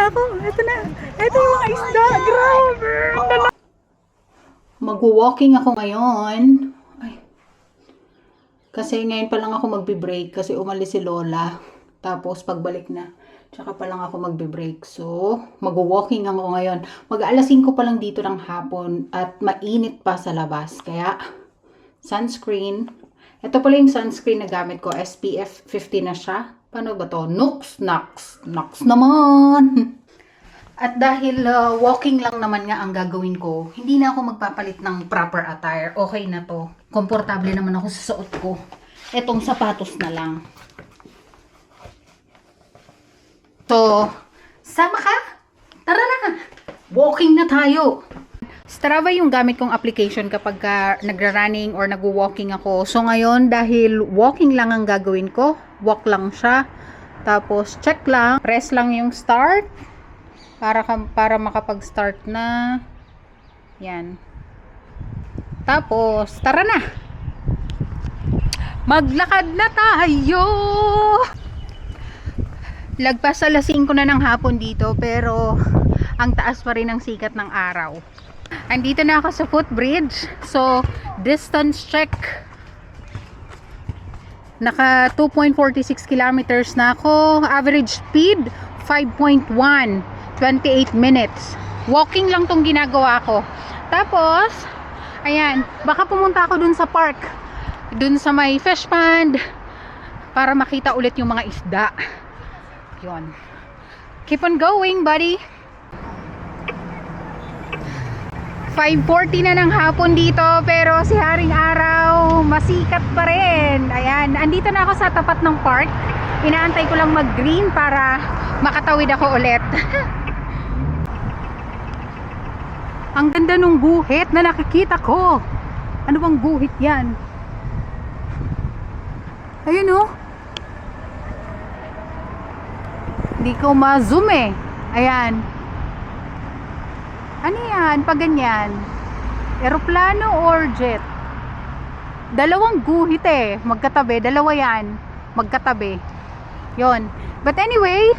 na ako. Ito na. Ito yung mga isda. Grabe. Mag-walking ako ngayon. Ay. Kasi ngayon pa lang ako magbe-break kasi umalis si Lola. Tapos pagbalik na, tsaka pa lang ako magbe-break. So, mag-walking ako ngayon. Mag-alas 5 pa lang dito ng hapon at mainit pa sa labas. Kaya, sunscreen. Ito pala yung sunscreen na gamit ko. SPF 50 na siya. Paano ba to? Nux naman! At dahil walking lang naman nga ang gagawin ko, hindi na ako magpapalit ng proper attire. Okay na to. Komportable naman ako sa suot ko. Etong sapatos na lang. So, sama ka? Tara na! Walking na tayo! Strava yung gamit kong application kapag nagra-running or nagwo-walking ako. So ngayon, dahil walking lang ang gagawin ko, walk lang siya. Tapos check lang, press lang yung start para makapag-start na. Yan. Tapos, tara na! Maglakad na tayo! Lagpas alas 5 na ng hapon dito, pero ang taas pa rin ang sikat ng araw. Andito na ako sa footbridge. So, distance check. Naka 2.46 kilometers na ako. Average speed, 5.1. 28 minutes. Walking lang tong ginagawa ko. Tapos, ayan, baka pumunta ako dun sa park. Dun sa may fish pond. Para makita ulit yung mga isda. Yun. Keep on going, buddy. 5:40 na ng hapon dito, pero si Haring Araw masikat pa rin. Ayan, andito na ako sa tapat ng park. Inaantay ko lang mag-green para makatawid ako ulit. Ang ganda nung guhit na nakikita ko. Ano bang guhit yan? Ayun oh. Hindi ko ma-zoom eh. Ayan. Ano yan? Pag ganyan. Eroplano or jet? Dalawang guhit eh. Magkatabi. Dalawa yan. Magkatabi. Yon. But anyway,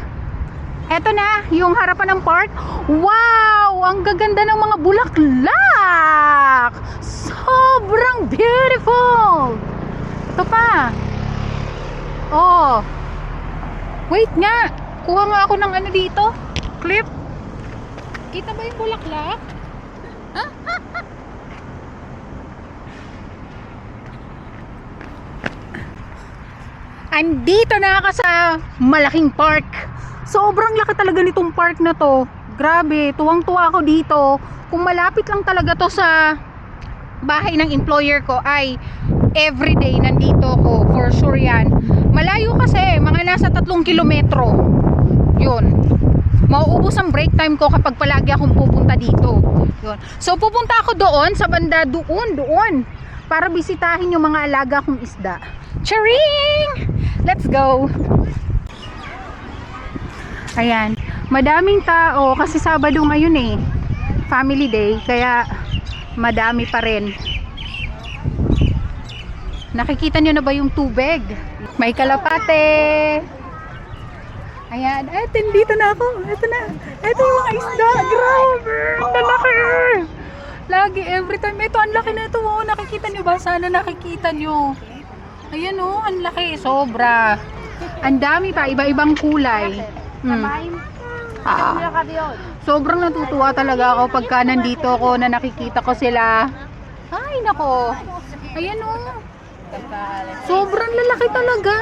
eto na yung harapan ng park. Wow! Ang gaganda ng mga bulaklak! Sobrang beautiful! Ito pa. Oh. Wait nga. Kuha nga ako ng ano dito. Clip. Kita ba yung bulaklak? Andito na ako sa malaking park. Sobrang laki talaga nitong park na to. Grabe, tuwang-tuwa ako dito. Kung malapit lang talaga to sa bahay ng employer ko, ay everyday nandito ako. For sure yan. Malayo kasi, mga nasa 3 kilometro. Yun. Mauubos ang break time ko kapag palagi akong pupunta dito. Yun. So pupunta ako doon sa banda doon para bisitahin yung mga alaga kong isda. Charing! Let's go! Ayan. Madaming tao kasi Sabado ngayon eh. Family day. Kaya madami pa rin. Nakikita nyo na ba yung tubig? May kalapate! Ayan, dito na ako. Ito na. Ito yung mga isda. Grabe! Ang lalaki! Lagi, every time. Ito, ang laki na ito. Oh. Nakikita nyo ba? Sana nakikita nyo. Ayan oh, ang laki. Sobra. Ang dami pa. Iba-ibang kulay. Sobrang natutuwa talaga ako pagka nandito ako na nakikita ko sila. Ay, nako. Ayan oh. Sobrang lalaki talaga.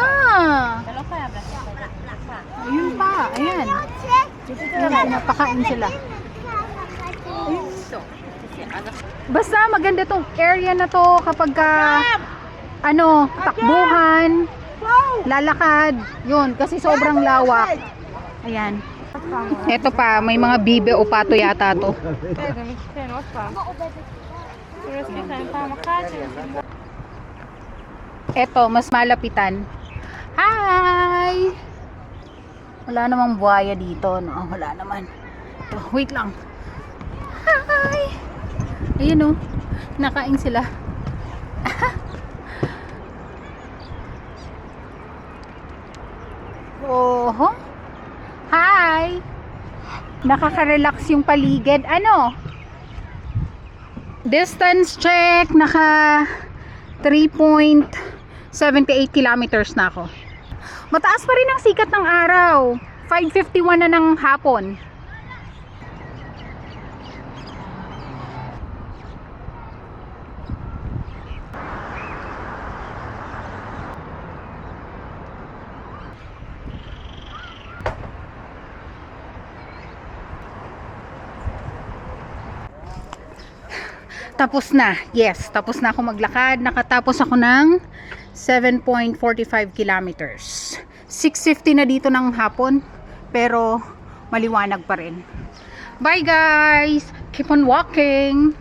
Ayun pa, ayan. Napakain sila. Ayun. Basta maganda tong area na to kapag takbuhan, lalakad, yun, kasi sobrang lawak. Ayan. Ito pa, may mga bibe o pato yata to. Ito, mas malapitan. Hi! Wala namang buhaya dito, no? Wala naman. Ito, wait lang. Hi! Ayun oh, nakain sila. Oho. Hi! Nakaka-relax yung paligid. Ano? Distance check, naka 3.78 kilometers na ako. Mataas pa rin ang sikat ng araw. 5:51 na ng hapon. Tapos na. Yes, tapos na ako maglakad. Nakatapos ako ng 7.45 kilometers. 6:50 na dito ng hapon, pero maliwanag pa rin. Bye guys! Keep on walking!